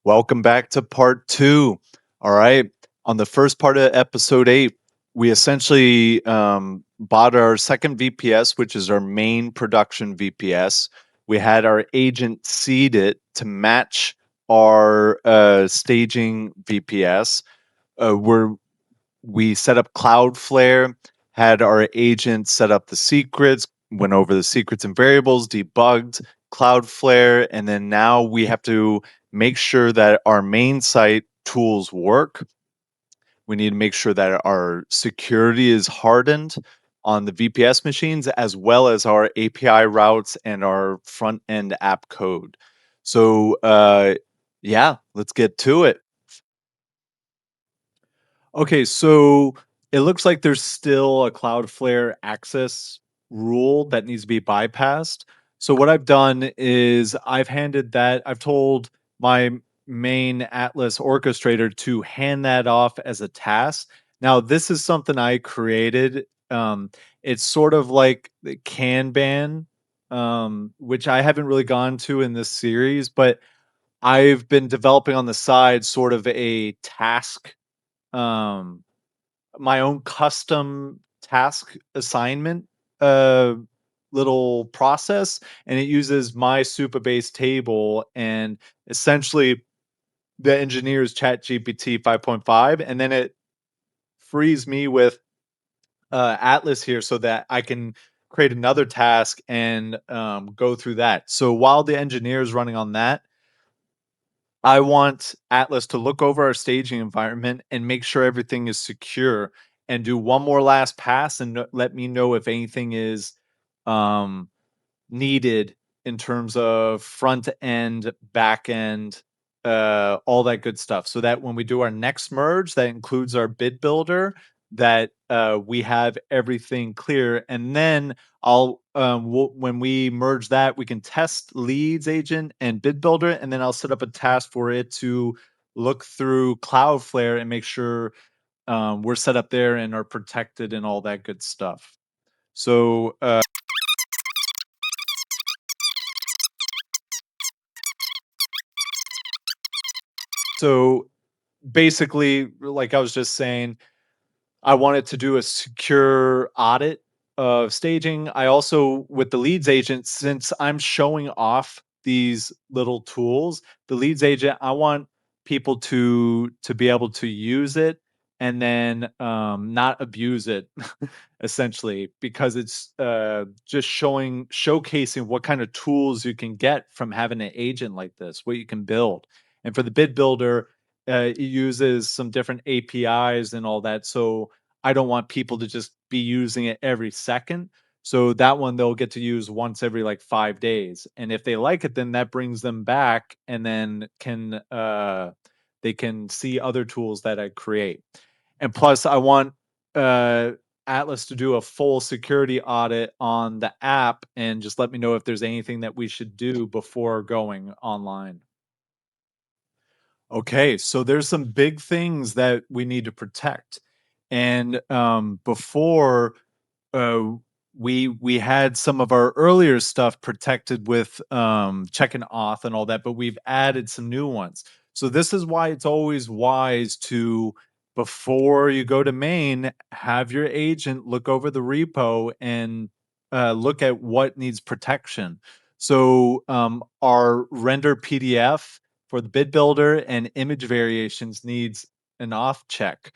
Welcome back to part two. All right. On the first part of episode 8, we essentially bought our second VPS, which is our main production VPS. We had our agent seed it to match our staging VPS. Where we set up Cloudflare, had our agent set up the secrets, went over the secrets and variables, debugged Cloudflare, and then now we have to make sure that our main site tools work. We need to make sure that our security is hardened on the VPS machines, as well as our API routes and our front end app code. So, yeah, let's get to it. Okay, so it looks like there's still a Cloudflare access rule that needs to be bypassed. So what I've done is I've told my main Atlas orchestrator to hand that off as a task. Now, this is something I created. It's sort of like the Kanban, which I haven't really gone to in this series, but I've been developing on the side sort of a task um my own custom task assignment uh little process, and it uses my Supabase table, and essentially the engineers chat GPT 5.5, and then it frees me with Atlas here so that I can create another task and go through that. So while the engineer is running on that, I want Atlas to look over our staging environment and make sure everything is secure, and do one more last pass and let me know if anything is um, needed in terms of front end, back end, all that good stuff. So that when we do our next merge, that includes our bid builder, that we have everything clear. And then when we merge that, we can test leads agent and bid builder, and then I'll set up a task for it to look through Cloudflare and make sure we're set up there and are protected and all that good stuff. So, so basically, like I was just saying, I wanted to do a secure audit of staging. I also, with the leads agent, since I'm showing off these little tools, the leads agent, I want people to be able to use it and then not abuse it, essentially, because it's just showcasing what kind of tools you can get from having an agent like this, what you can build. And for the bid builder, it uses some different APIs and all that. So I don't want people to just be using it every second. So that one they'll get to use once every like 5 days. And if they like it, then that brings them back, and then they can see other tools that I create. And plus I want uh Atlas to do a full security audit on the app and just let me know if there's anything that we should do before going online. Okay, so there's some big things that we need to protect. And before uh, we had some of our earlier stuff protected with check and auth and all that, but we've added some new ones. So this is why it's always wise to, before you go to main, have your agent look over the repo and look at what needs protection. So our render PDF for the bid builder and image variations needs an auth check.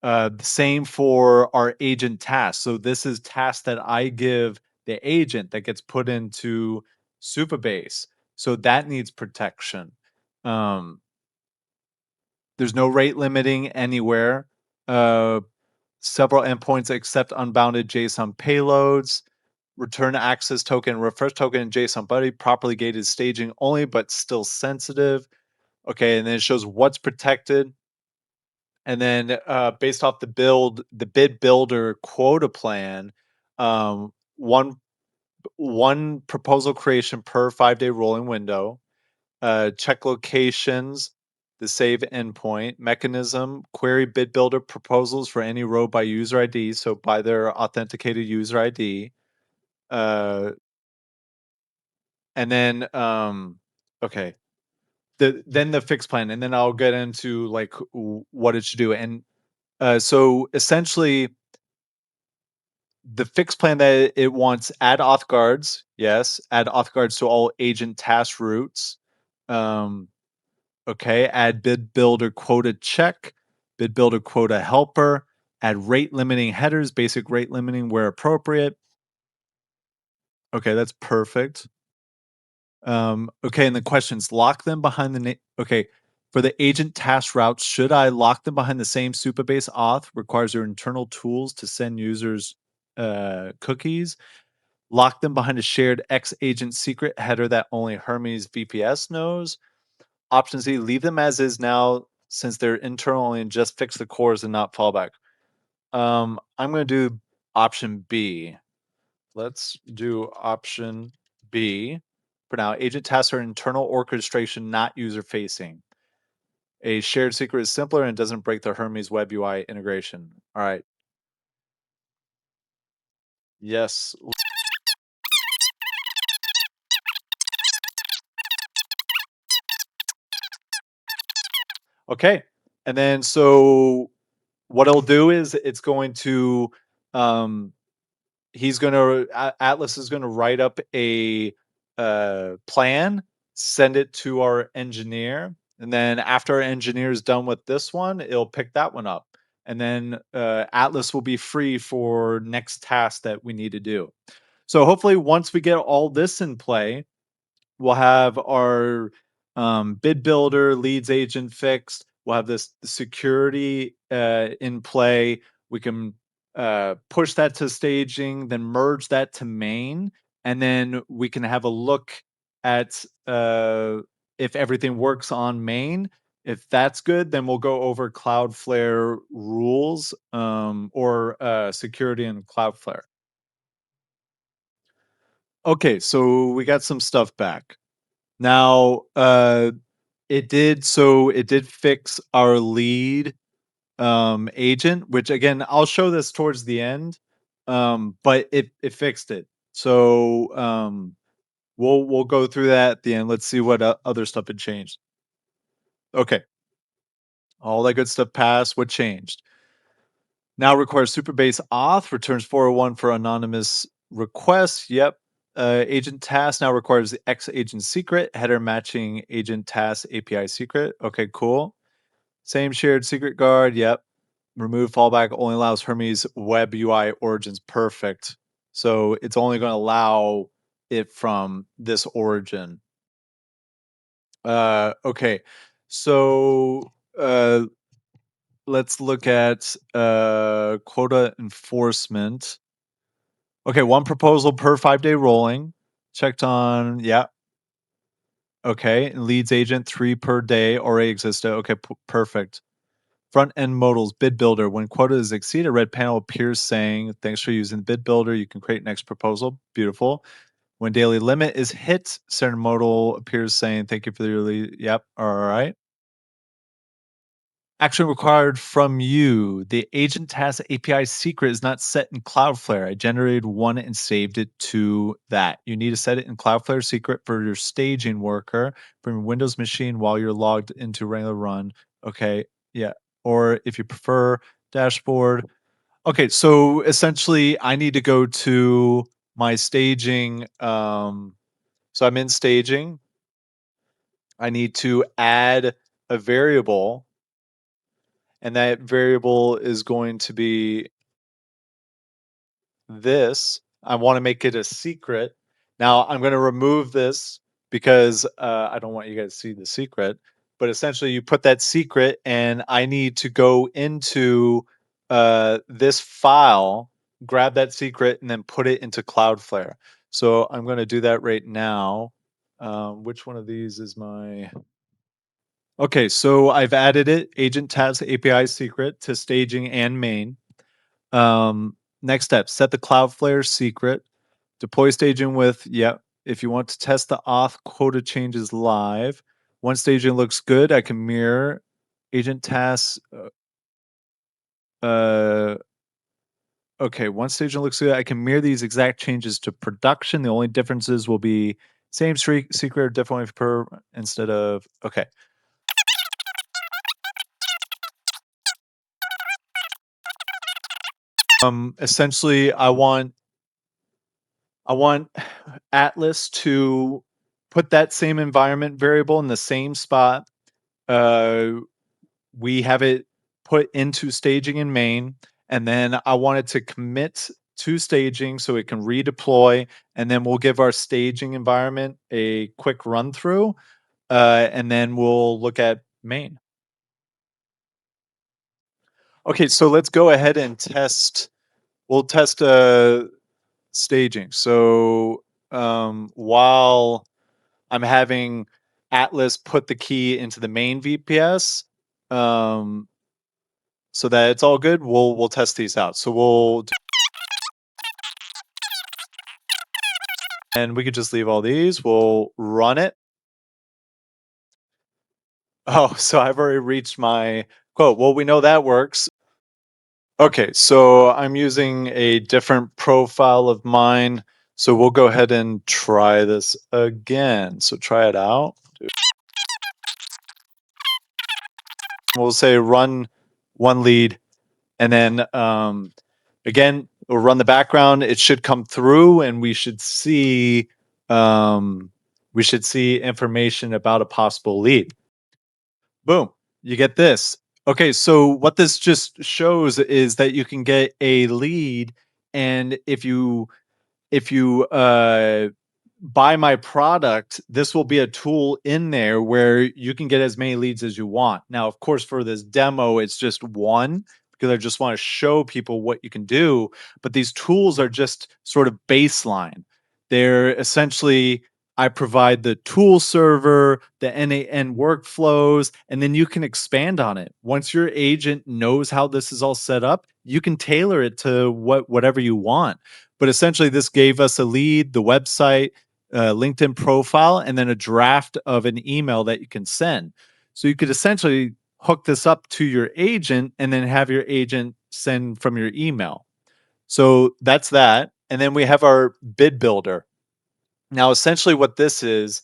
The same for our agent task. So this is task that I give the agent that gets put into Supabase. So that needs protection. Um, there's no rate limiting anywhere. Uh, Several endpoints accept unbounded JSON payloads. Return access token, refresh token, and JSON buddy. Properly gated staging only, but still sensitive. Okay, and then it shows what's protected. And then based off the bid builder quota plan, um, one one proposal creation per 5-day rolling window, check locations, the save endpoint mechanism, query bid builder proposals for any row by user ID, so by their authenticated user ID. Uh, and then okay, then the fixed plan, and then I'll get into like what it should do. And so essentially, the fixed plan that it wants add auth guards, yes, add auth guards to all agent task routes. Um, okay, add bid builder quota check, bid builder quota helper, add rate limiting headers, basic rate limiting where appropriate. Okay, that's perfect. Okay, and the questions lock them behind the okay. For the agent task routes, should I lock them behind the same Supabase auth? Requires your internal tools to send users cookies. Lock them behind a shared X agent secret header that only Hermes VPS knows. Option C, leave them as is now since they're internal and just fix the cores and not fallback. I'm going to do option B. Let's do option B. For now, agent tasks are internal orchestration, not user facing. A shared secret is simpler and doesn't break the Hermes web UI integration. All right. Yes. Okay. And then so what it'll do is it's going to um he's going to Atlas is going to write up a plan, send it to our engineer, and then after our engineer is done with this one, it'll pick that one up, and then Atlas will be free for next task that we need to do. So hopefully, once we get all this in play, we'll have our bid builder leads agent fixed. We'll have this security in play. We can push that to staging, then merge that to main, and then we can have a look at if everything works on main. If that's good, then we'll go over Cloudflare rules or security in Cloudflare. Okay, so we got some stuff back. Now, it did fix our lead agent, which again, I'll show this towards the end. But it fixed it. So we'll go through that at the end. Let's see what other stuff had changed. Okay, all that good stuff passed. What changed? Now requires Superbase auth, returns 401 for anonymous requests. Yep. Agent task now requires the X agent secret, header matching agent task API secret. Okay, cool. Same shared secret guard. Yep. Remove fallback only allows Hermes web UI origins. Perfect. So it's only going to allow it from this origin. Okay. So let's look at quota enforcement. Okay, one proposal per 5-day rolling. Checked on, yeah. Okay, and leads agent 3 per day already existed. Okay, perfect. Front end modals, bid builder. When quota is exceeded, a red panel appears saying, thanks for using bid builder. You can create next proposal. Beautiful. When daily limit is hit, certain modal appears saying, thank you for the lead. Yep, all right. Action required from you. The agent task API secret is not set in Cloudflare. I generated one and saved it to that. You need to set it in Cloudflare secret for your staging worker from your Windows machine while you're logged into regular run. Okay. Yeah. Or if you prefer dashboard. Okay. So essentially I need to go to my staging. So I'm in staging. I need to add a variable, and that variable is going to be this. I want to make it a secret. Now I'm going to remove this because I don't want you guys to see the secret. But essentially, you put that secret, and I need to go into this file, grab that secret, and then put it into Cloudflare. So I'm going to do that right now. Which one of these is my? Okay, so I've added it, agent task API secret to staging and main. Next step, set the Cloudflare secret. Deploy staging with, yep. If you want to test the auth quota changes live, once staging looks good, I can mirror agent tasks. Uh, okay, once staging looks good, I can mirror these exact changes to production. The only differences will be Same streak secret definitely per instead of okay. Essentially I want Atlas to put that same environment variable in the same spot. Uh, we have it put into staging in main, and then I want it to commit to staging so it can redeploy, and then we'll give our staging environment a quick run through, and then we'll look at main. Okay, so let's go ahead and test. We'll test staging. So while I'm having Atlas put the key into the main VPS, um, so that it's all good. We'll test these out. So and we could just leave all these. We'll run it. Oh, so I've already reached my quote. Well, we know that works. Okay, so I'm using a different profile of mine. So we'll go ahead and try this again. So try it out. We'll say run one lead, and then again we'll run the background. It should come through, and um, we should see information about a possible lead. Boom, you get this. Okay, so what this just shows is that you can get a lead, and if you buy my product, this will be a tool in there where you can get as many leads as you want. Now, of course, for this demo, it's just one because I just want to show people what you can do. But these tools are just sort of baseline. They're essentially, I provide the tool server, the end workflows, and then you can expand on it. Once your agent knows how this is all set up, you can tailor it to whatever you want. But essentially, this gave us a lead, the website, LinkedIn profile, and then a draft of an email that you can send. So you could essentially hook this up to your agent and then have your agent send from your email. So that's that. And then we have our bid builder. Now, essentially, what this is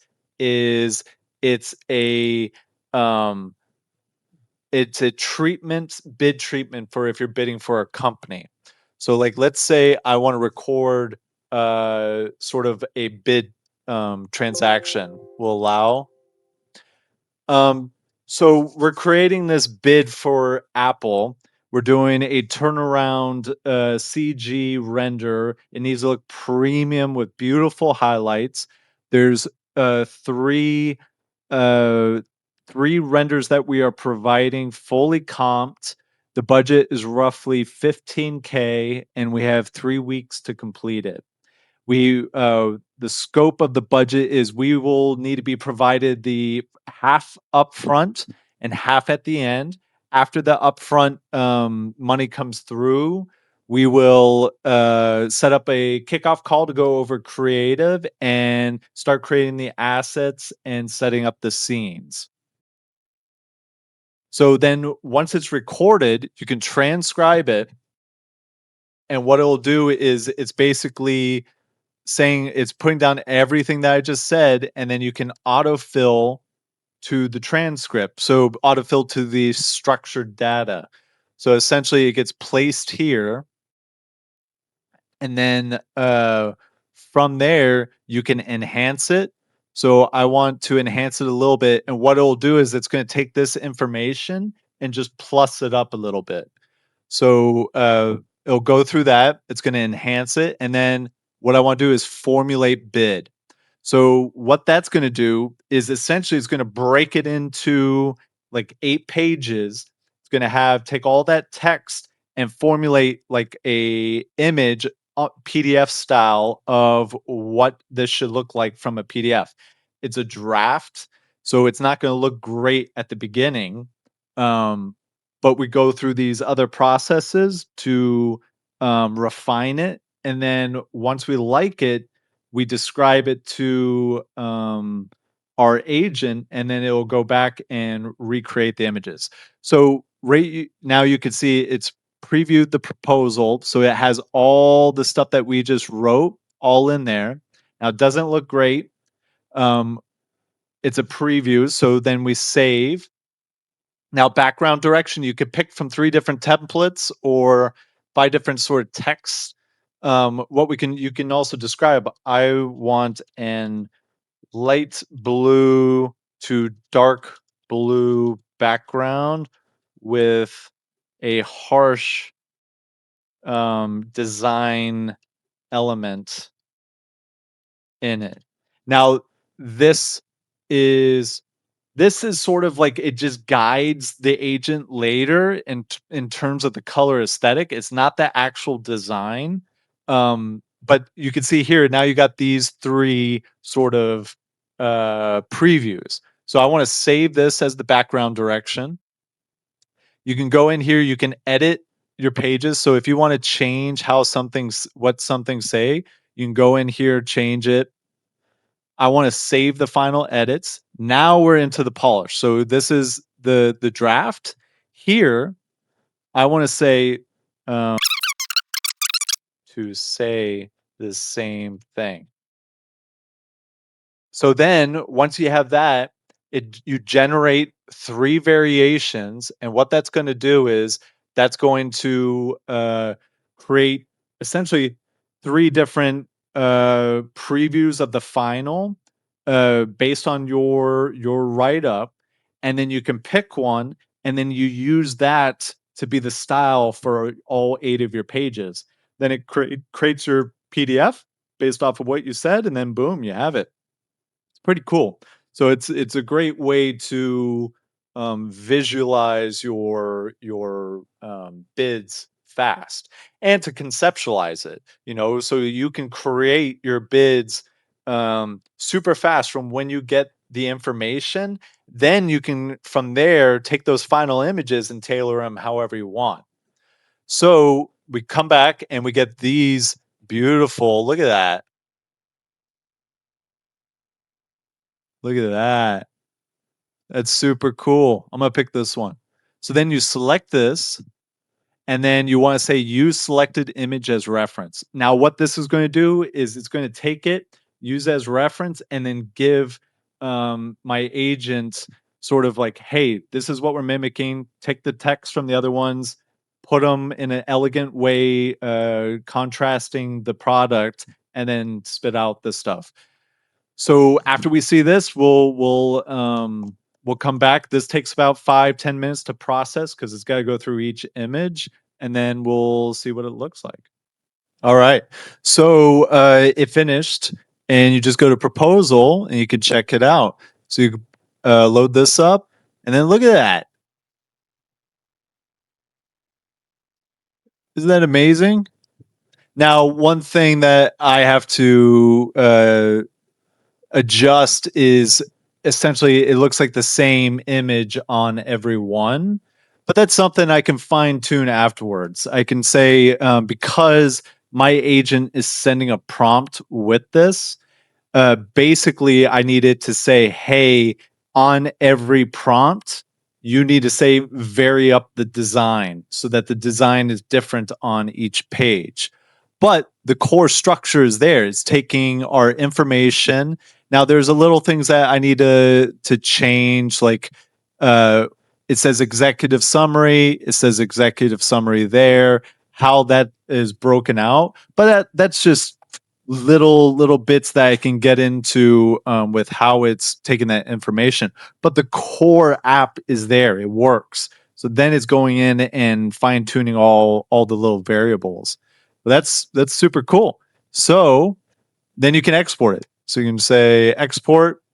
it's a um, it's a bid treatment for if you're bidding for a company. So like let's say I want to record sort of a bid transaction will allow. Um, so we're creating this bid for Apple. We're doing a turnaround CG render. It needs to look premium with beautiful highlights. There's three uh, three renders that we are providing fully comped. The budget is roughly 15K, and we have 3 weeks to complete it. The scope of the budget is we will need to be provided the half upfront and half at the end. After the upfront money comes through, we will set up a kickoff call to go over creative and start creating the assets and setting up the scenes. So then once it's recorded, you can transcribe it. And what it'll do is it's basically saying it's putting down everything that I just said, and then you can autofill to the transcript. So autofill to the structured data. So essentially it gets placed here, and then from there you can enhance it. So I want to enhance it a little bit, and what it'll do is it's going to take this information and just plus it up a little bit. So it'll go through that. It's going to enhance it, and then what I want to do is formulate bid. So what that's going to do is essentially it's going to break it into like 8 pages. It's going to have take all that text and formulate like a image PDF style of what this should look like from a PDF. It's a draft, so it's not going to look great at the beginning. But we go through these other processes to refine it, and then once we like it, we describe it to our agent, and then it will go back and recreate the images. So right now you can see it's previewed the proposal. So it has all the stuff that we just wrote all in there. Now it doesn't look great. It's a preview. So then we save. Now, background direction, you could pick from 3 different templates or 5 different sort of texts. You can also describe, I want an light blue to dark blue background with a harsh design element in it. Now, this is this is sort of like it just guides the agent later in terms of the color aesthetic. It's not the actual design. But you can see here now you got these 3 sort of previews. So I want to save this as the background direction. You can go in here, you can edit your pages. So if you want to change how what something say, you can go in here, change it. I want to save the final edits. Now we're into the polish. So this is the draft. Here, I want to say um, to say the same thing. So then once you have that, you generate 3 variations, and what that's going to do is that's going to create essentially 3 different previews of the final based on your write up, and then you can pick one, and then you use that to be the style for all 8 of your pages. Then it creates your PDF based off of what you said, and then boom, you have it. Pretty cool. So it's a great way to visualize your bids fast and to conceptualize it. So you can create your bids super fast from when you get the information. Then you can from there take those final images and tailor them however you want. So we come back and we get these beautiful. Look at that. Look at that. That's super cool. I'm gonna pick this one. So then you select this, and then you want to say use selected image as reference. Now, what this is going to do is it's going to take it, use as reference, and then give my agent sort of like, hey, this is what we're mimicking. Take the text from the other ones, put them in an elegant way, contrasting the product, and then spit out the stuff. So after we see this, we'll come back. This takes about 5-10 minutes to process because it's got to go through each image, and then we'll see what it looks like. All right. So it finished, and you just go to proposal, and you can check it out. So you load this up, and then look at that. Isn't that amazing? Now, one thing that I have to adjust is essentially it looks like the same image on every one, but that's something I can fine tune afterwards. I can say because my agent is sending a prompt with this, basically I needed to say, hey, on every prompt, you need to say vary up the design so that the design is different on each page. But the core structure is there. It's taking our information. Now there's a little things that I need to change, like it says executive summary, it says executive summary there, how that is broken out. But that's just little bits that I can get into with how it's taking that information. But the core app is there; it works. So then it's going in and fine tuning all the little variables. But that's super cool. So then you can export it. So you can say export.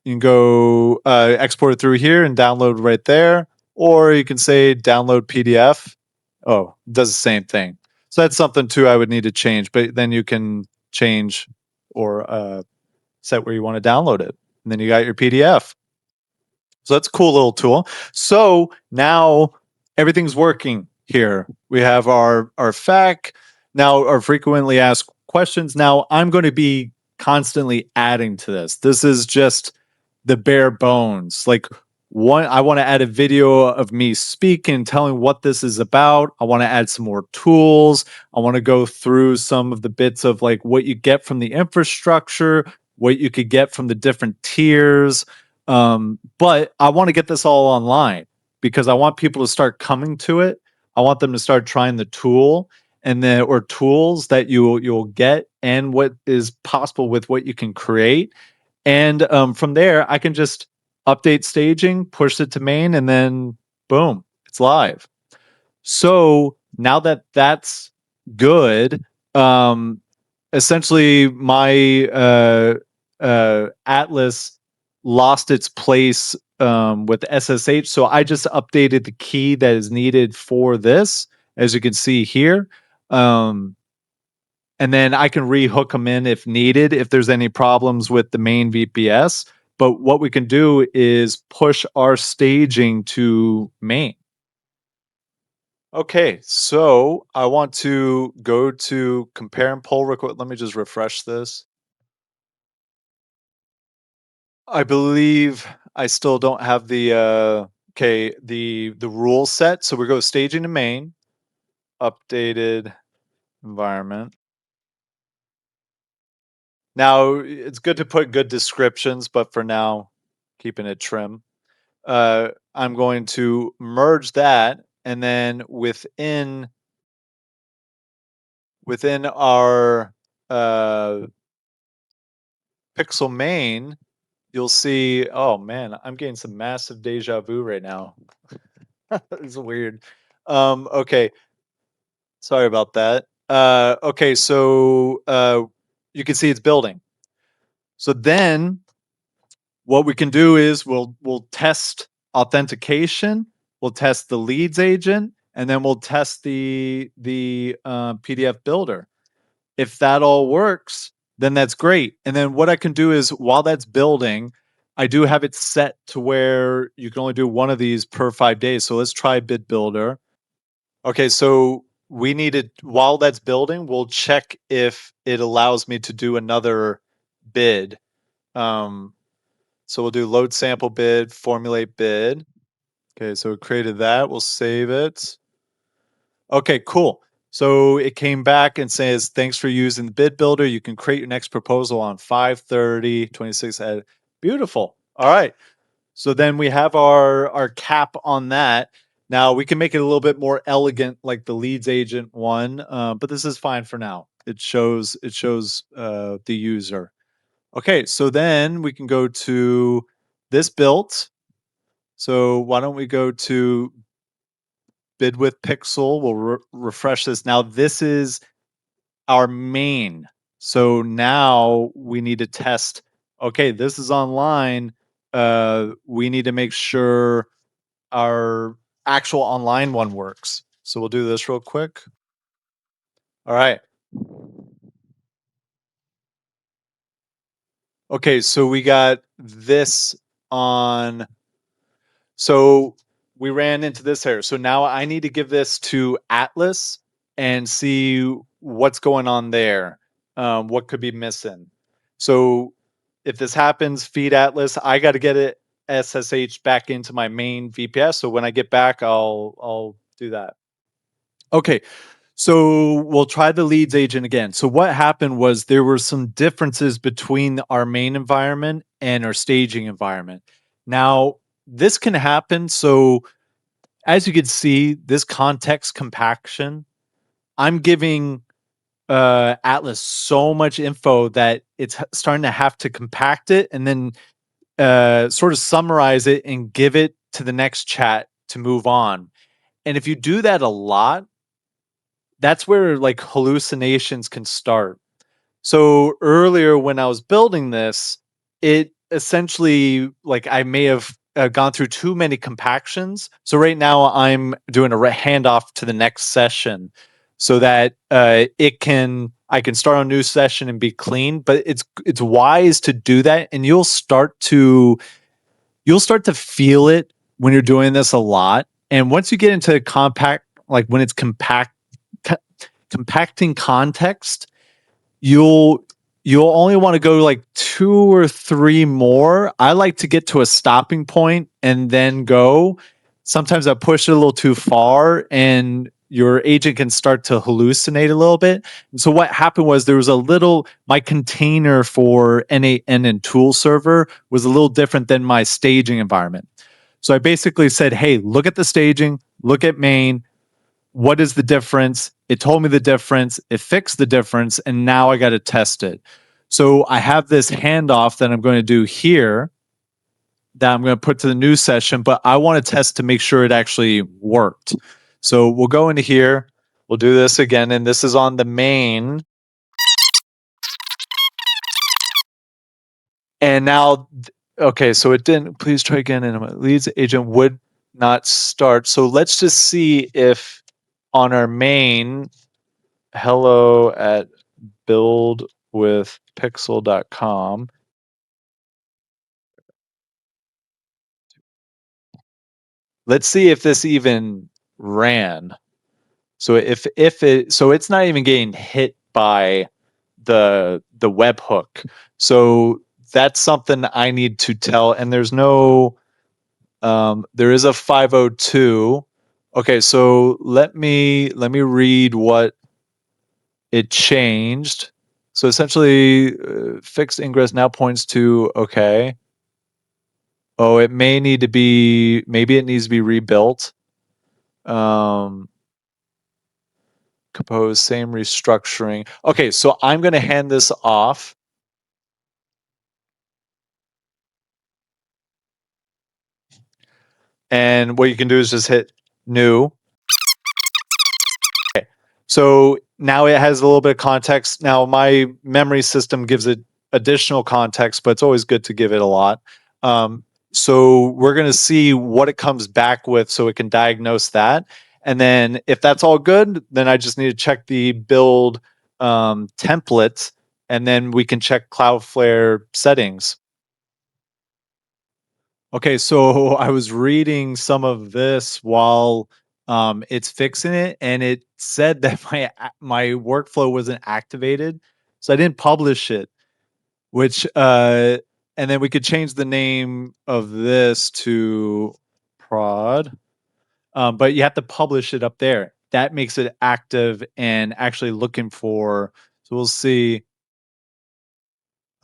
You can go export it through here and download right there, or you can say download PDF. Oh, it does the same thing. So that's something too I would need to change. But then you can change or set where you want to download it. And then you got your PDF. So that's a cool little tool. So now everything's working here. We have our FAQ, now our frequently asked questions. Now I'm going to be constantly adding to this. This is just the bare bones. Like one, I want to add a video of me speaking, telling what this is about. I want to add some more tools. I want to go through some of the bits of like what you get from the infrastructure, what you could get from the different tiers. But I want to get this all online because I want people to start coming to it. I want them to start trying the tool and then or tools that you'll get and what is possible with what you can create. And from there, I can just update staging, push it to main, and then boom, it's live. So now that that's good, um, essentially my Atlas lost its place with SSH. So I just updated the key that is needed for this, as you can see here. And then I can rehook them in if needed, if there's any problems with the main VPS. But what we can do is push our staging to main. Okay, so I want to go to compare and pull real quick. Let me just refresh this. I believe I still don't have the okay, the rule set. So we go staging to main, updated environment. Now it's good to put good descriptions, but for now, keeping it trim. I'm going to merge that, and then within our pixel main, you'll see. Oh man, I'm getting some massive deja vu right now. It's weird. Okay, sorry about that. Okay, so you can see it's building. So then what we can do is we'll test authentication, we'll test the leads agent, and then we'll test the PDF builder. If that all works, then that's great. And then what I can do is while that's building, I do have it set to where you can only do one of these per 5 days. So let's try bid builder. Okay, so we need it while that's building, we'll check if it allows me to do another bid. Um, so we'll do load sample bid, formulate bid. Okay, so we created that. We'll save it. Okay, cool. So it came back and says, thanks for using the bid builder. You can create your next proposal on 5/30/26. Beautiful. All right. So then we have our cap on that. Now we can make it a little bit more elegant, like the leads agent one, but this is fine for now. It shows the user. Okay, so then we can go to this built. So why don't we go to BuildWithPXL? We'll refresh this. Now this is our main. So now we need to test. Okay, this is online. We need to make sure our actual online one works. So we'll do this real quick. All right. Okay, so we got this on. So we ran into this error. So now I need to give this to Atlas and see what's going on there. What could be missing. So if this happens, feed Atlas. I got to get it SSH back into my main VPS. So when I get back, I'll do that. Okay. So we'll try the leads agent again. So what happened was there were some differences between our main environment and our staging environment. Now, this can happen. So as you can see, this context compaction, I'm giving Atlas so much info that it's starting to have to compact it and then sort of summarize it and give it to the next chat to move on. And if you do that a lot, that's where like hallucinations can start. So earlier when I was building this, it essentially like I may have gone through too many compactions. So right now I'm doing a handoff to the next session so that I can start a new session and be clean. But it's wise to do that, and you'll start to feel it when you're doing this a lot. And once you get into compact, like when it's compacting context, you'll only want to go like 2 or 3 more. I like to get to a stopping point and then go. Sometimes I push it a little too far, and your agent can start to hallucinate a little bit. And so what happened was there was my container for N8N and tool server was a little different than my staging environment. So I basically said, hey, look at the staging, look at main. What is the difference? It told me the difference. It fixed the difference. And now I got to test it. So I have this handoff that I'm going to do here that I'm going to put to the new session, but I want to test to make sure it actually worked. So we'll go into here. We'll do this again. And this is on the main. And now, okay, so it didn't. Please try again. And my leads agent would not start. So let's just see if on our main, hello at buildwithpixel.com. Let's see if this even ran. So if it, so it's not even getting hit by the webhook. So that's something I need to tell. And there's no there is a 502. Okay, so let me read what it changed. So essentially, fixed ingress now points to okay. Oh, it may need to be, maybe it needs to be rebuilt. Compose same restructuring. Okay, so I'm going to hand this off. And what you can do is just hit new. Okay. So now it has a little bit of context. Now my memory system gives it additional context, but it's always good to give it a lot. So we're going to see what it comes back with so it can diagnose that. And then if that's all good, then I just need to check the build template, and then we can check Cloudflare settings. Okay, so I was reading some of this while it's fixing it, and it said that my workflow wasn't activated, so I didn't publish it. Which and then we could change the name of this to prod, but you have to publish it up there. That makes it active and actually looking for. So we'll see.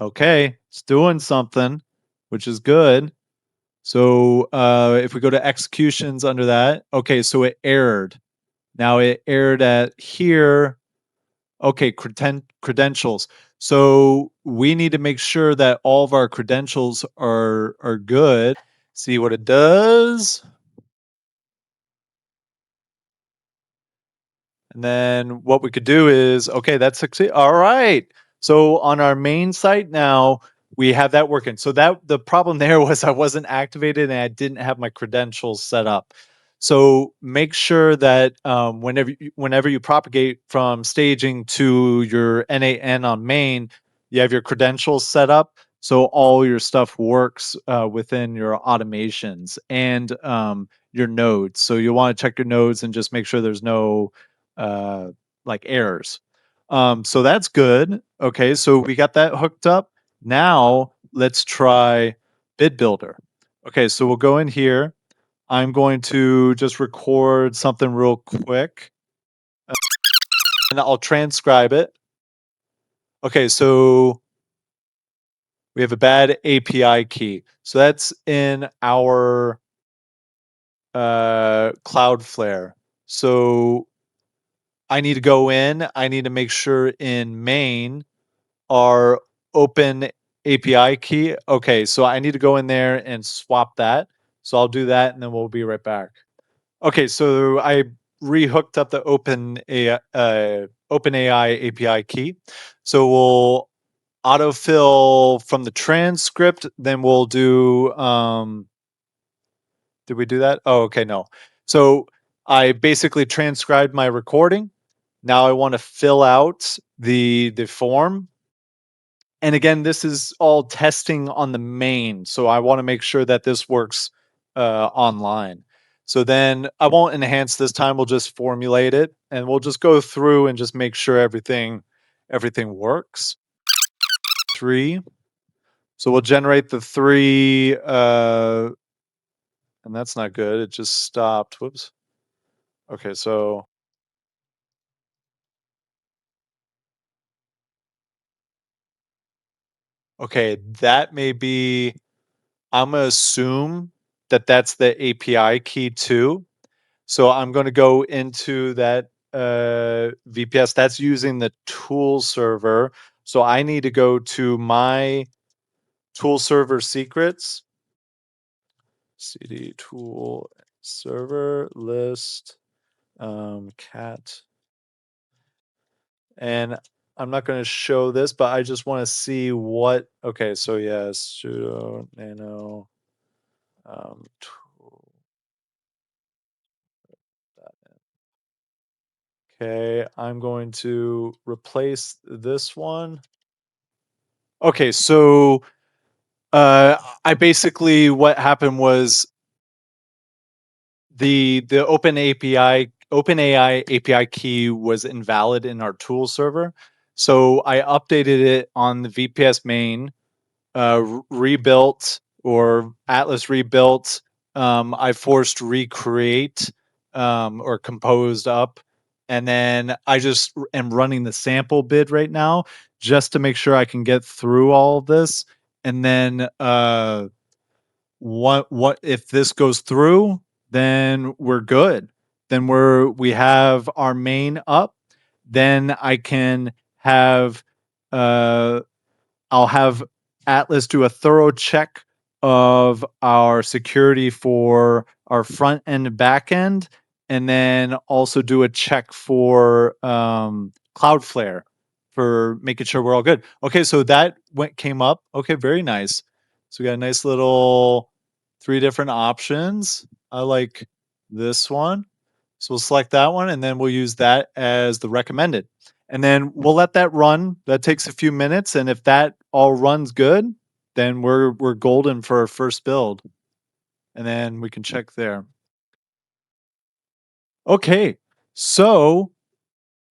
Okay, it's doing something, which is good. So if we go to executions under that, okay, so it errored. Now it errored at here. Okay, credentials. So we need to make sure that all of our credentials are good. See what it does. And then what we could do is, okay, that's succeed. All right. So on our main site now, we have that working. So that the problem there was I wasn't activated and I didn't have my credentials set up. So make sure that whenever you propagate from staging to your N8N on main, you have your credentials set up so all your stuff works within your automations and your nodes. So you want to check your nodes and just make sure there's no like errors. So that's good. Okay, so we got that hooked up. Now let's try Bid Builder. Okay, so we'll go in here. I'm going to just record something real quick and I'll transcribe it. Okay, so we have a bad API key. So that's in our Cloudflare. So I need to go in, I need to make sure in main our open API key. Okay, so I need to go in there and swap that. So I'll do that and then we'll be right back. Okay, so I rehooked up the OpenAI API key. So we'll autofill from the transcript, then we'll do did we do that? Oh, okay, no. So I basically transcribed my recording. Now I want to fill out the form. And again, this is all testing on the main. So I want to make sure that this works online. So then I won't enhance this time. We'll just formulate it and we'll just go through and just make sure everything works. 3. So we'll generate the 3 and that's not good. It just stopped. Whoops. Okay, so Okay, that may be I'm gonna assume that that's the API key too. So I'm gonna go into that VPS. That's using the tool server. So I need to go to my tool server secrets, cd tool server list cat, and I'm not going to show this, but I just want to see what. Okay, so yeah, sudo nano tool. Okay, I'm going to replace this one. Okay, so I basically what happened was the OpenAI API key was invalid in our tool server. So I updated it on the VPS main, rebuilt or Atlas rebuilt. I forced recreate or composed up. And then I just am running the sample bid right now just to make sure I can get through all of this. And then what if this goes through, then we're good. Then we have our main up. Then I can have uh I'll have Atlas do a thorough check of our security for our front end and back end, and then also do a check for Cloudflare for making sure we're all good. Okay, so that came up. Okay, very nice. So we got a nice little three different options. I like this one. So we'll select that one and then we'll use that as the recommended. And then we'll let that run. That takes a few minutes. And if that all runs good, then we're golden for our first build. And then we can check there. Okay. So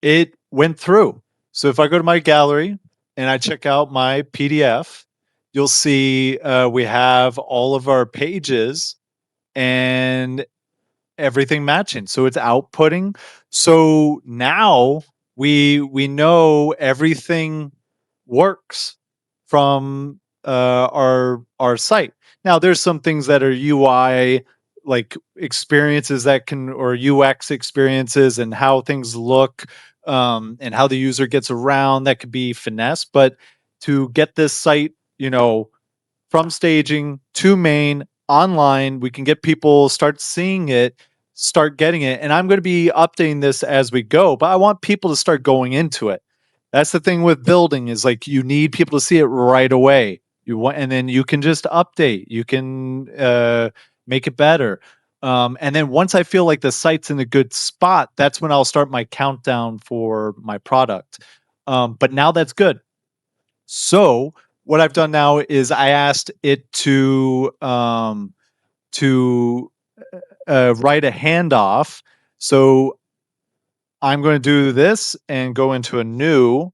it went through. So if I go to my gallery and I check out my PDF, you'll see we have all of our pages and everything matching. So it's outputting. So now we know everything works from our site. Now there's some things that are UI like experiences that can or UX experiences and how things look and how the user gets around that could be finesse. But to get this site, from staging to main online, we can get people start seeing it, start getting it. And I'm going to be updating this as we go, but I want people to start going into it. That's the thing with building is like you need people to see it right away. You want, and then you can just update. You can make it better. And then once I feel like the site's in a good spot, that's when I'll start my countdown for my product. But now that's good. So what I've done now is I asked it to write a handoff. So I'm going to do this and go into a new,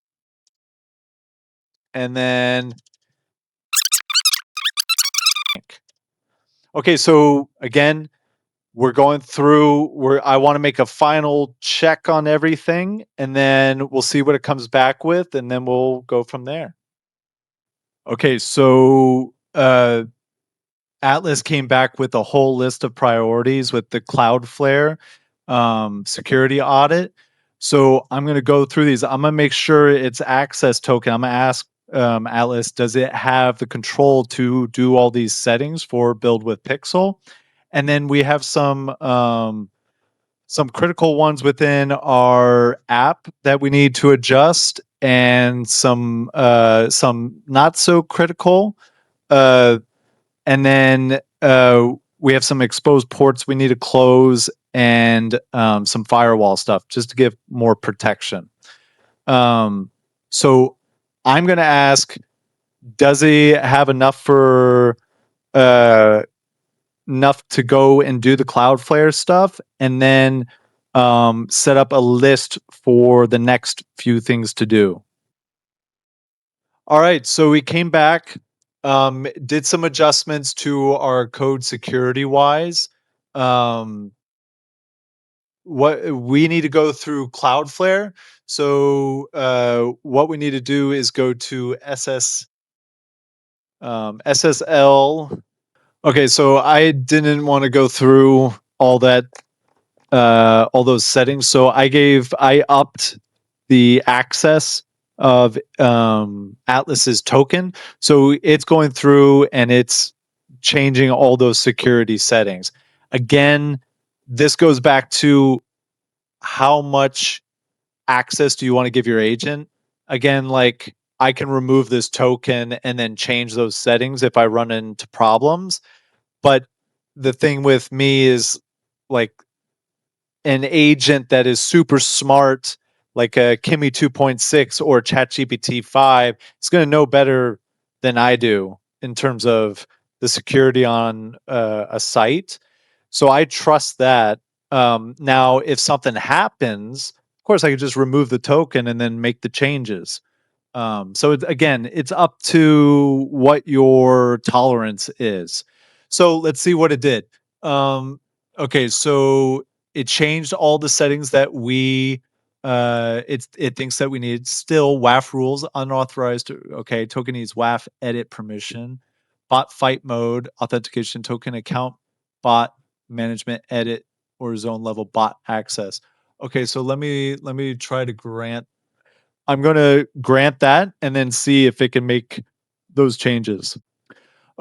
and then okay. So again, we're going through. I want to make a final check on everything, and then we'll see what it comes back with, and then we'll go from there. Okay, so Atlas came back with a whole list of priorities with the Cloudflare security audit. So I'm going to go through these. I'm going to make sure it's access token. I'm going to ask Atlas, does it have the control to do all these settings for BuildWithPXL? And then we have some critical ones within our app that we need to adjust, and some not so critical. And then we have some exposed ports we need to close and some firewall stuff just to give more protection. So I'm going to ask, does he have uh, enough to go and do the Cloudflare stuff, and then set up a list for the next few things to do? All right, so we came back, did some adjustments to our code security wise. Um, what we need to go through Cloudflare. So what we need to do is go to SSL. Okay, so I didn't want to go through all that, all those settings. So I upped the access of Atlas's token. So it's going through and it's changing all those security settings. Again, this goes back to how much access do you want to give your agent? Again, like I can remove this token and then change those settings if I run into problems. But the thing with me is like an agent that is super smart, like a Kimi 2.6 or ChatGPT 5, is going to know better than I do in terms of the security on a site. So I trust that. Now, if something happens, of course, I could just remove the token and then make the changes. So again, it's up to what your tolerance is. So let's see what it did. Okay, so it changed all the settings that it thinks that we need. Still, WAF rules unauthorized. Okay, token needs WAF edit permission, bot fight mode, authentication token account, bot management edit or zone level bot access. Okay, so let me try to grant I'm going to grant that and then see if it can make those changes.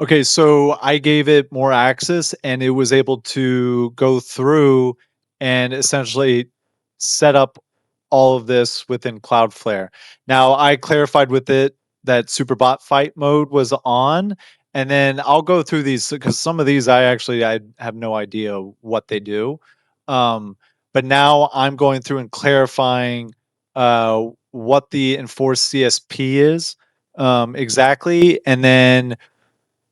Okay, so I gave it more access and it was able to go through and essentially set up all of this within Cloudflare. Now, I clarified with it that Superbot fight mode was on, and then I'll go through these because some of these I have no idea what they do. But now I'm going through and clarifying what the enforced CSP is exactly, and then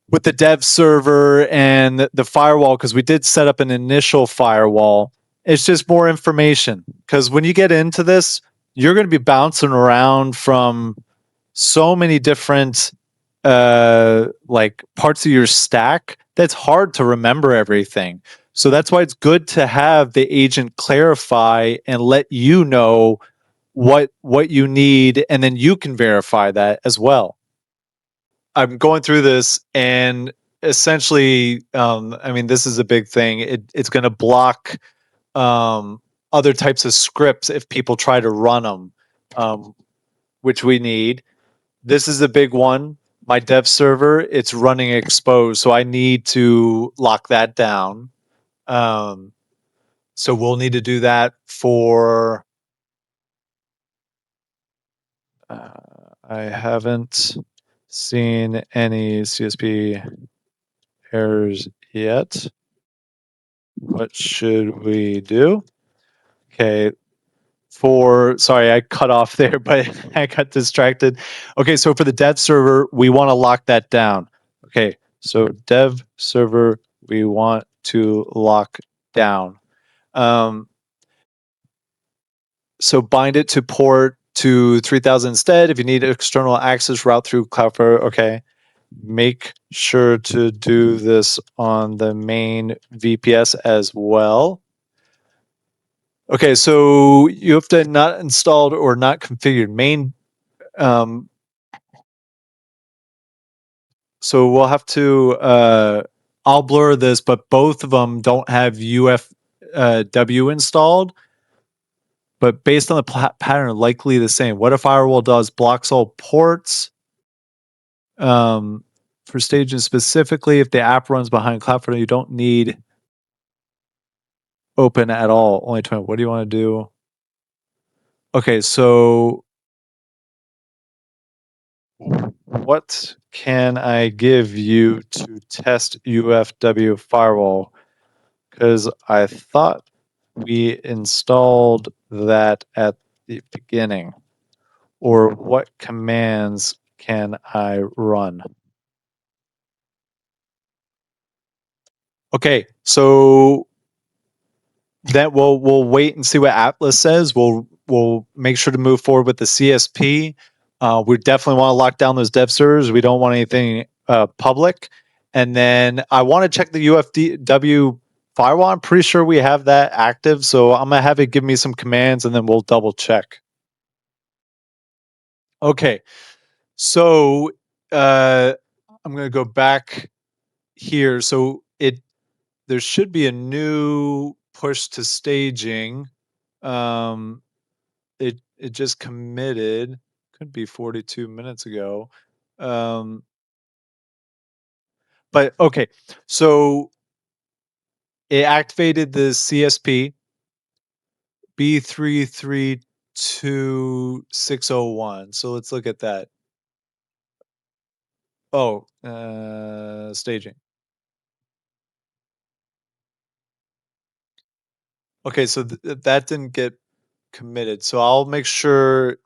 with the dev server and the firewall, because we did set up an initial firewall. It's just more information. Because when you get into this, you're going to be bouncing around from so many different like parts of your stack that's hard to remember everything. So that's why it's good to have the agent clarify and let you know what you need, and then you can verify that as well. I'm going through this and essentially, I mean, this is a big thing. It's going to block um, other types of scripts if people try to run them, which we need. This is a big one. My dev server, it's running exposed, so I need to lock that down. Um, so we'll need to do that for. I haven't seen any CSP errors yet. What should we do? Okay. Sorry, I cut off there, but I got distracted. Okay, so for the dev server, we want to lock that down. Okay, so dev server, we want to lock down. So bind it to port to 3000 instead. If you need external access, route through Cloudflare. Okay. Make sure to do this on the main VPS as well. Okay, so you have to not installed or not configured main. So we'll have to. I'll blur this, but both of them don't have UFW installed. But based on the pattern, likely the same. What a firewall does blocks all ports. For stages specifically, if the app runs behind Cloudflare, you don't need open at all. Only 20. What do you want to do? Okay, so what can I give you to test UFW firewall? Because I thought we installed that at the beginning. Or what commands can I run? Okay, so that we'll wait and see what Atlas says. We'll make sure to move forward with the CSP. We definitely want to lock down those dev servers. We don't want anything public. And then I want to check the UFW firewall. I'm pretty sure we have that active. So I'm gonna have it give me some commands and then we'll double check. Okay. So I'm going to go back here. So there should be a new push to staging. It just committed. Could be 42 minutes ago. But okay, so it activated the CSP B332601. So let's look at that. Oh, staging. Okay, so that didn't get committed. So I'll make sure.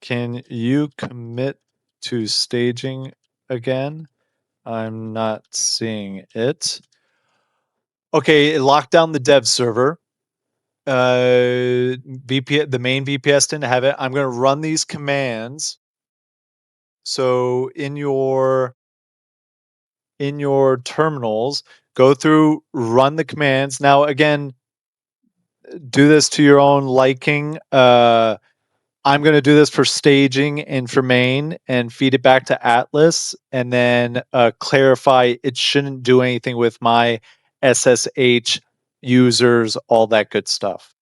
Can you commit to staging again? I'm not seeing it. Okay, it locked down the dev server. The main VPS didn't have it. I'm going to run these commands. So in your terminals, go through, run the commands. Now, again, do this to your own liking. I'm going to do this for staging and for main and feed it back to Atlas and then clarify it shouldn't do anything with my SSH users, all that good stuff.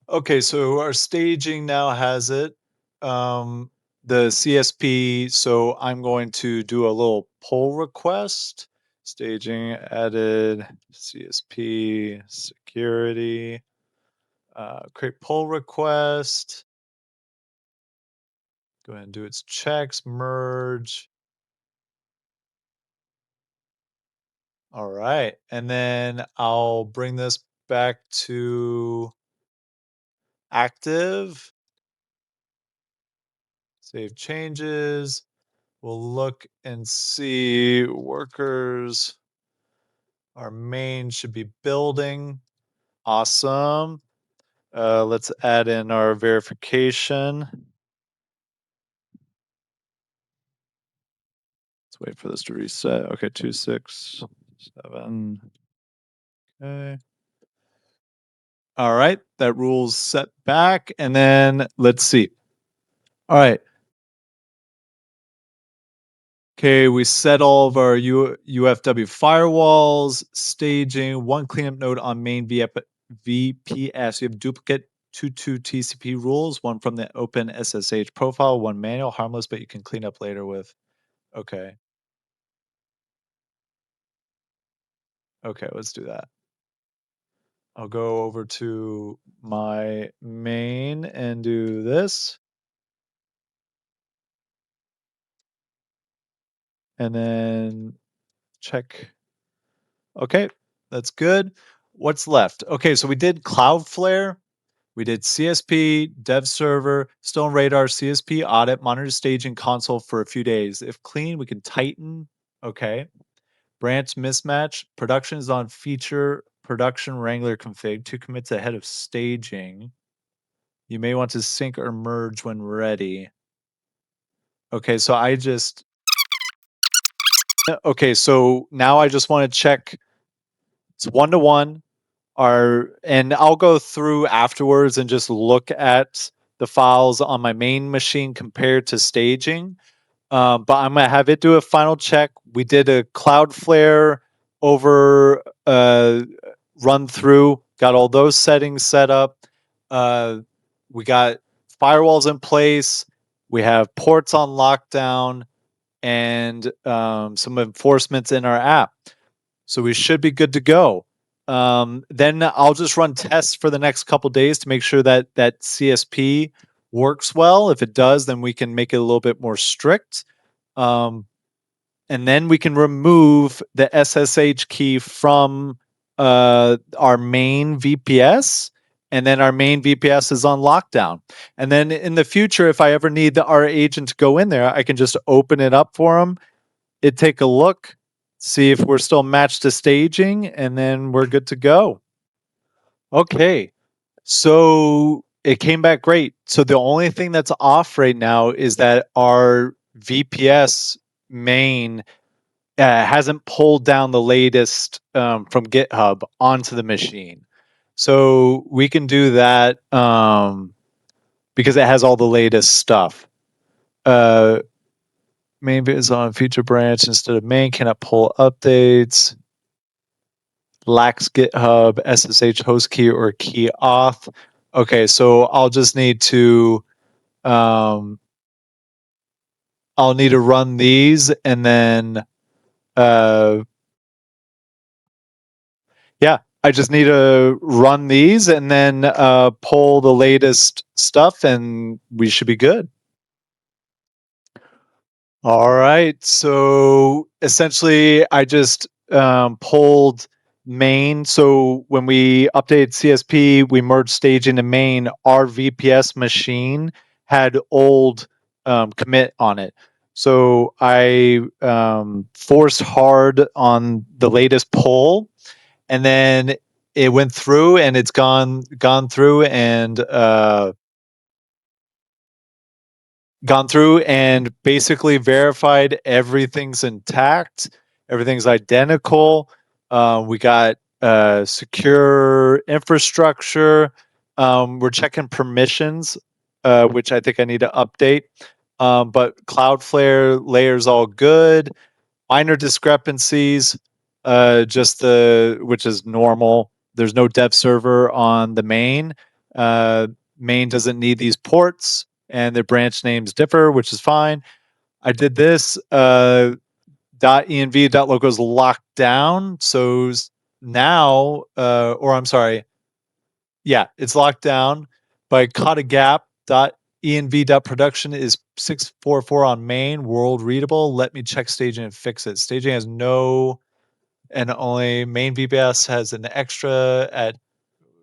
Okay, so our staging now has it. The CSP, so I'm going to do a little pull request. Staging added CSP security. Create pull request. Go ahead and do its checks, merge. All right. And then I'll bring this back to active. Save changes. We'll look and see workers. Our main should be building. Awesome. Let's add in our verification. Let's wait for this to reset. Okay, 267. Okay. All right, that rule's set back. And then let's see. All right. Okay, we set all of our UFW firewalls, staging, one cleanup node on main VPS. You have duplicate 22 TCP rules, one from the open SSH profile, one manual, harmless, but you can clean up later with. Okay. Okay, let's do that. I'll go over to my main and do this. And then check. Okay, that's good. What's left? Okay, so we did Cloudflare. We did CSP, dev server, Stone Radar, CSP, audit, monitor staging console for a few days. If clean, we can tighten. Okay. Branch mismatch. Production is on feature production wrangler config. 2 commits ahead of staging. You may want to sync or merge when ready. Okay, so okay, so now I just want to check it's 1-to-1. And I'll go through afterwards and just look at the files on my main machine compared to staging. But I'm gonna have it do a final check. We did a Cloudflare over run through, got all those settings set up. We got firewalls in place. We have ports on lockdown and some enforcements in our app. So we should be good to go. Then I'll just run tests for the next couple days to make sure that that CSP works well. If it does, then we can make it a little bit more strict. And then we can remove the SSH key from our main VPS. And then our main VPS is on lockdown. And then in the future, if I ever need our agent to go in there, I can just open it up for them. It take a look, see if we're still matched to staging, and then we're good to go. Okay. So it came back great. So the only thing that's off right now is that our VPS main hasn't pulled down the latest from GitHub onto the machine. So we can do that because it has all the latest stuff. Main is on feature branch instead of main. Cannot pull updates. Lacks GitHub, SSH host key, or key auth. Okay, so I'll just need to I'll need to run these and then yeah, I just need to run these and then pull the latest stuff and we should be good. All right. So essentially, I just pulled main. So when we updated CSP, we merged staging to main. Our VPS machine had old commit on it. So I forced hard on the latest pull, and then it went through, and it's gone through and basically verified everything's intact, everything's identical. We got secure infrastructure. We're checking permissions, which I think I need to update. But Cloudflare layer's all good. Minor discrepancies, which is normal. There's no dev server on the main. Main doesn't need these ports, and their branch names differ, which is fine. I did this. .env.logo is locked down, so now, or I'm sorry, yeah, it's locked down. But I caught a gap. .env.production is 644 on main, world readable. Let me check staging and fix it. Staging has no, and only main VPS has an extra at,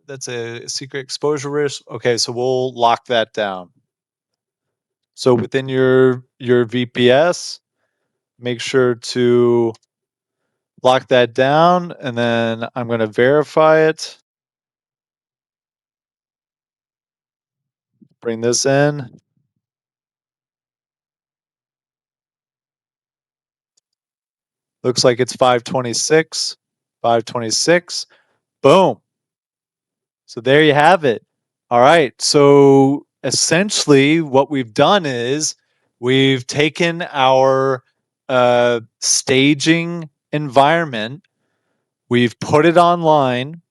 that's a secret exposure risk. Okay, so we'll lock that down. So within your VPS, make sure to lock that down, and then I'm going to verify it. Bring this in. Looks like it's 526. 526. Boom. So there you have it. All right. So essentially, what we've done is we've taken our staging environment, we've put it online,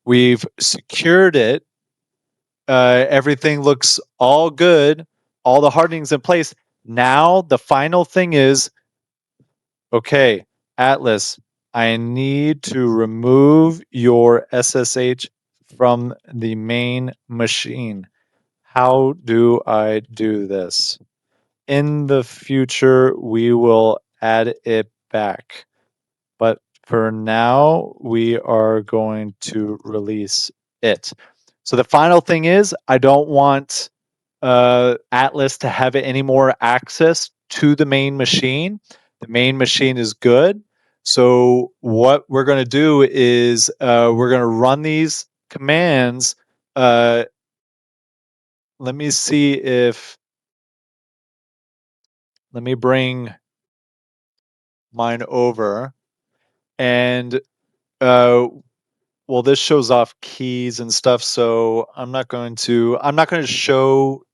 we've secured it. Everything looks all good. All the hardening's in place. Now the final thing is, okay, Atlas, I need to remove your SSH from the main machine. How do I do this? In the future, we will add it back. But for now, we are going to release it. So the final thing is, I don't want Atlas to have any more access to the main machine. The main machine is good. So what we're going to do is we're going to run these commands. Let me see if, let me bring mine over, and well, this shows off keys and stuff, so I'm not going to show.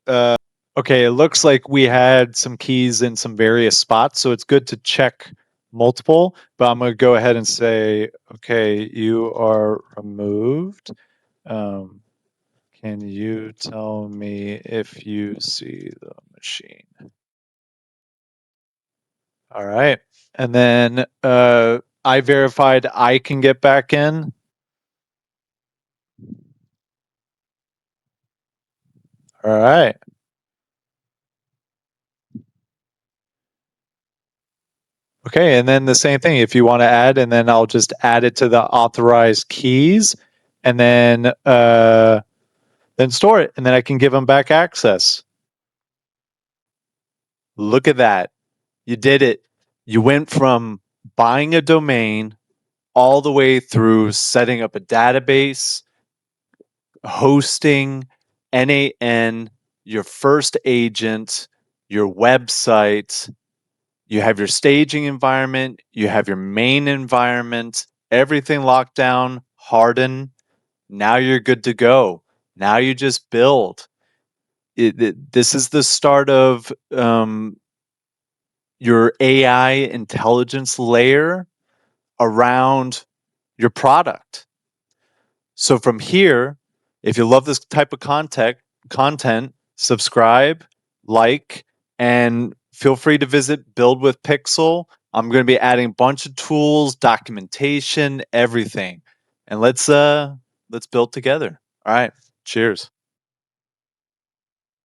Okay, it looks like we had some keys in some various spots, so it's good to check multiple, but I'm going to go ahead and say, okay, you are removed. Can you tell me if you see the machine? All right. And then I verified I can get back in. All right. Okay, and then the same thing if you want to add, and then I'll just add it to the authorized keys, and then store it, and then I can give them back access. Look at that. You did it. You went from buying a domain all the way through setting up a database, hosting, NAN, your first agent, your website. You have your staging environment, you have your main environment, everything locked down, harden. Now you're good to go. Now you just build. This is the start of your AI intelligence layer around your product. So from here, if you love this type of content, subscribe, like, and feel free to visit BuildWithPXL. I'm going to be adding a bunch of tools, documentation, everything. And let's build together. All right. Cheers.